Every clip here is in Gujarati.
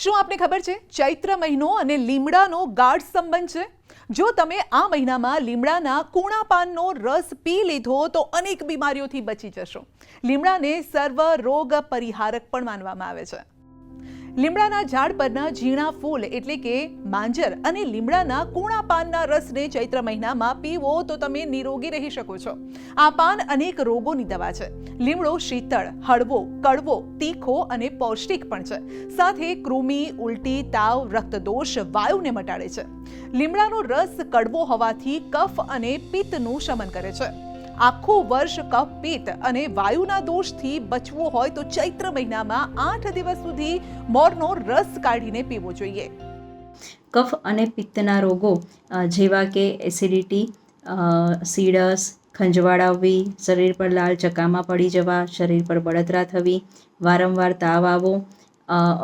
શું આપને ખબર છે ચૈત્ર મહિનો અને લીમડાનો ગાઢ સંબંધ છે? જો તમે આ મહિનામાં લીમડાના કૂણા પાનનો રસ પી લીધો તો અનેક બીમારીઓથી બચી જશો. લીમડાને સર્વ રોગ પરિહારક પણ માનવામાં આવે છે. લીમડાના ઝાડ પરના ઝીણા ફૂલ એટલે કે માંજર અને લીમડાના કૂણા પાનના રસને ચૈત્ર મહિનામાં પીવો તો તમે નિરોગી રહી શકો છો. આ પાન અનેક રોગોની દવા છે. લીમડો શીતળ, હળવો, કડવો, તીખો અને પૌષ્ટિક પણ છે. સાથે કૃમિ, ઉલટી, તાવ, રક્તદોષ, વાયુને મટાડે છે. લીમડાનો રસ કડવો હોવાથી કફ અને પિત્તનું શમન કરે છે. આખું વર્ષ કફ, પિત્ત અને વાયુના દોષથી બચવું હોય તો ચૈત્ર મહિનામાં 8 દિવસ સુધી મોરનો રસ કાઢીને પીવો જોઈએ. કફ અને પિત્તના રોગો જેવા કે એસિડિટી, સીડસ, ખંજવાળ આવવી, શરીર પર લાલ ચકામા પડી જવા, શરીર પર બળતરા થવી, વારંવાર તાવ આવવો,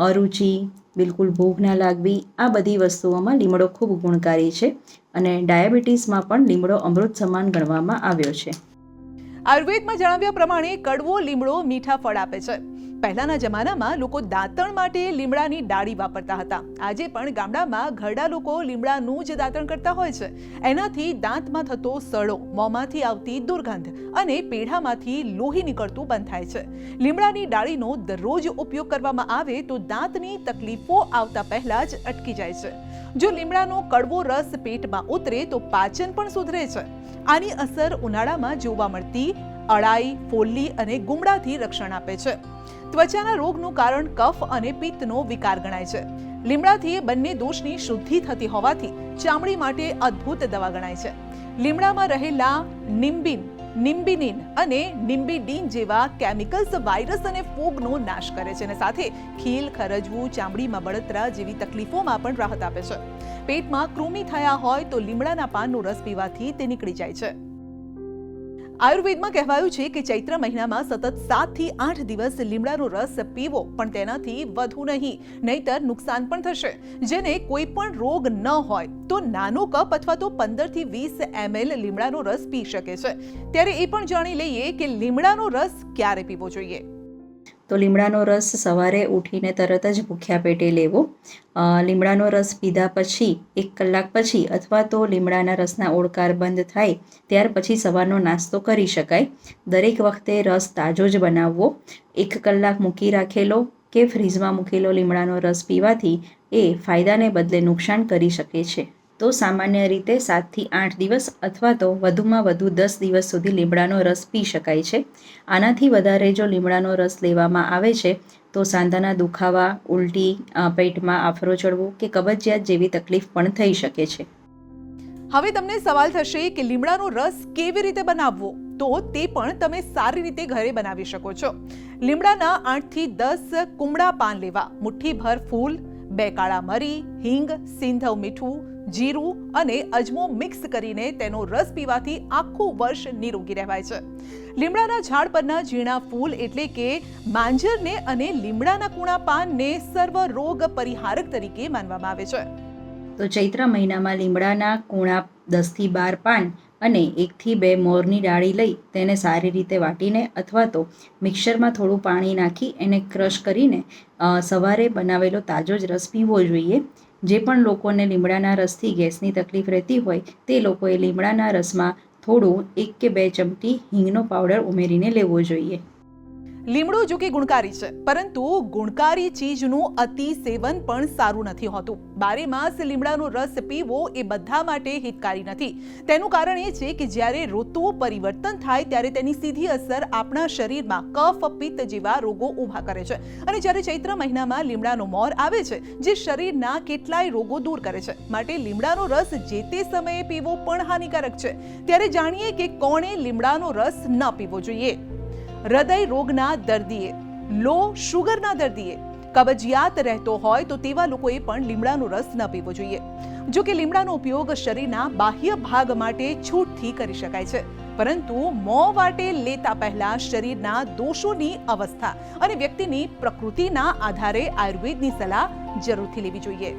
અરુચિ, બિલકુલ ભૂખ ના લાગવી, આ બધી વસ્તુઓમાં લીમડો ખૂબ ગુણકારી છે અને ડાયાબિટીસમાં પણ લીમડો અમૃત સમાન ગણવામાં આવ્યો છે. આયુર્વેદમાં જણાવ્યા પ્રમાણે કડવો લીમડો મીઠા ફળ આપે છે. પહેલાના જમાનામાં લોકો દાંતણ માટે લીમડાની ડાળી વાપરતા હતા. આજે પણ ગામડામાં ઘરડા લોકો લીમડાનું જ દાંતણ કરતા હોય છે. એનાથી દાંતમાં થતો સડો, મોંમાંથી આવતી દુર્ગંધ અને પેઢામાંથી લોહી નીકળતું બંધ થાય છે. લીમડાની ડાળીનો દરરોજ ઉપયોગ કરવામાં આવે તો દાંતની તકલીફો આવતા પહેલા જ અટકી જાય છે. જો લીમડાનો કડવો રસ પેટમાં ઉતરે તો પાચન પણ સુધરે છે. આની અસર ઉનાળામાં જોવા મળતી અળાઈ, ફોલ્લી અને ગુમડાથી રક્ષણ આપે છે. ત્વચાના રોગનું કારણ કફ અને પિત્તનો વિકાર ગણાય છે. લીમડાથી બંને દોષની શુદ્ધિ થતી હોવાથી ચામડી માટે અદ્ભુત દવા ગણાય છે. લીમડામાં રહેલા નિમ્બિનિન અને નિમ્બિડીન જેવા કેમિકલ્સ વાયરસ અને ફૂગનો નાશ કરે છે અને સાથે ખીલ, ખરજવું, ચામડીમાં બળતરા જેવી તકલીફોમાં પણ રાહત આપે છે. પેટમાં કૃમિ થયા હોય તો લીમડાના પાનનો રસ પીવાથી તે નીકળી જાય છે. આયુર્વેદમાં કહેવાયું છે કે ચૈત્ર મહિનામાં સતત 7 થી 8 દિવસ લીમડાનો રસ પીવો, પણ તેનાથી વધુ નહીં, નહીતર નુકસાન પણ થશે. જેને કોઈ પણ રોગ ન હોય તો નાનો કપ અથવા તો 15 થી 20 ml લીમડાનો રસ પી શકે છે. ત્યારે એ પણ જાણી લઈએ કે લીમડાનો રસ ક્યારે પીવો જોઈએ. તો લીમડાનો રસ સવારે ઉઠીને તરત જ ભૂખ્યા પેટે લેવો. લીમડાનો રસ પીધા પછી 1 કલાક પછી અથવા તો લીમડાના રસના ઓળકાર બંધ થાય ત્યાર પછી સવારનો નાસ્તો કરી શકાય. દરેક વખતે રસ તાજો જ બનાવવો. 1 કલાક મૂકી રાખેલો કે ફ્રીજમાં મૂકેલો લીમડાનો રસ પીવાથી એ ફાયદાને બદલે નુકસાન કરી શકે છે. તો સામાન્ય રીતે 7 થી 8 દિવસ અથવા તો વધુમાં વધુ 10 દિવસ સુધી લીમડાનો રસ પી શકાય છે. આનાથી વધારે જો લીમડાનો રસ લેવામાં આવે છે તો સાંધાના દુખાવા, ઉલટી, પેટમાં આફરો ચડવો કે કબજિયાત જેવી તકલીફ પણ થઈ શકે છે. હવે તમને સવાલ થશે કે લીમડાનો રસ કેવી રીતે બનાવવો? તો તે પણ તમે સારી રીતે ઘરે બનાવી શકો છો. લીમડાના 8 થી 10 કુમળા પાન લેવા, મુઠ્ઠીભર ફૂલ, 2 કાળા મરી, હિંગ, સિંધવ મીઠું, જીરું અને અજમો મિક્સ કરીને તેનો રસ પીવાથી આખું વર્ષ નિરોગી રહેવાય છે. લીમડાના ઝાડ પરના ઝીણા ફૂલ એટલે કે માંજરને અને લીમડાના કૂણા પાનને સર્વ રોગ પરિહારક તરીકે માનવામાં આવે છે. તો ચૈત્ર મહિનામાં લીમડાના કૂણા 10 થી 12 પાન અને 1 થી 2 મોરની ડાળી લઈ તેને સારી રીતે વાટીને અથવા તો મિક્સરમાં થોડું પાણી નાખી એને ક્રશ કરીને સવારે બનાવેલો તાજો જ રસ પીવો જોઈએ. જે પણ લોકોને લીમડાના રસથી ગેસની તકલીફ રહેતી હોય તે લોકોએ લીમડાના રસમાં થોડું 1 કે 2 ચમચી હિંગનો પાવડર ઉમેરીને લેવો જોઈએ. લીમડો જો કે ગુણકારી છે, પરંતુ ગુણકારી ચીજનું અતિ સેવન પણ સારું નથી હોતું. 12 માસ લીમડાનો રસ પીવો એ બધા માટે હિતકારી નથી. તેનું કારણ એ છે કે જ્યારે ઋતુ પરિવર્તન થાય ત્યારે તેની સીધી અસર આપણા શરીરમાં કફ, પિત્ત જેવા રોગો ઊભા કરે છે. અને જ્યારે ચૈત્ર મહિનામાં લીમડાનો મોર આવે છે જે શરીરના કેટલાય રોગો દૂર કરે છે. માટે લીમડાનો રસ જે તે સમયે પીવો પણ હાનિકારક છે. ત્યારે જાણીએ કે કોણે લીમડાનો રસ ન પીવો જોઈએ. હૃદય રોગના દર્દીએ, લો શુગરના દર્દીએ, કબજિયાત રહેતો હોય તો તેવા લોકોએ પણ લીમડાનો રસ ન પીવો જોઈએ. જો કે લીમડાનો ઉપયોગ શરીરના બાહ્ય ભાગ માટે છૂટથી કરી શકાય છે, પરંતુ મોં વાટે લેતા પહેલા શરીરના દોષોની અવસ્થા અને વ્યક્તિની પ્રકૃતિના આધારે આયુર્વેદની સલાહ જરૂરથી લેવી જોઈએ.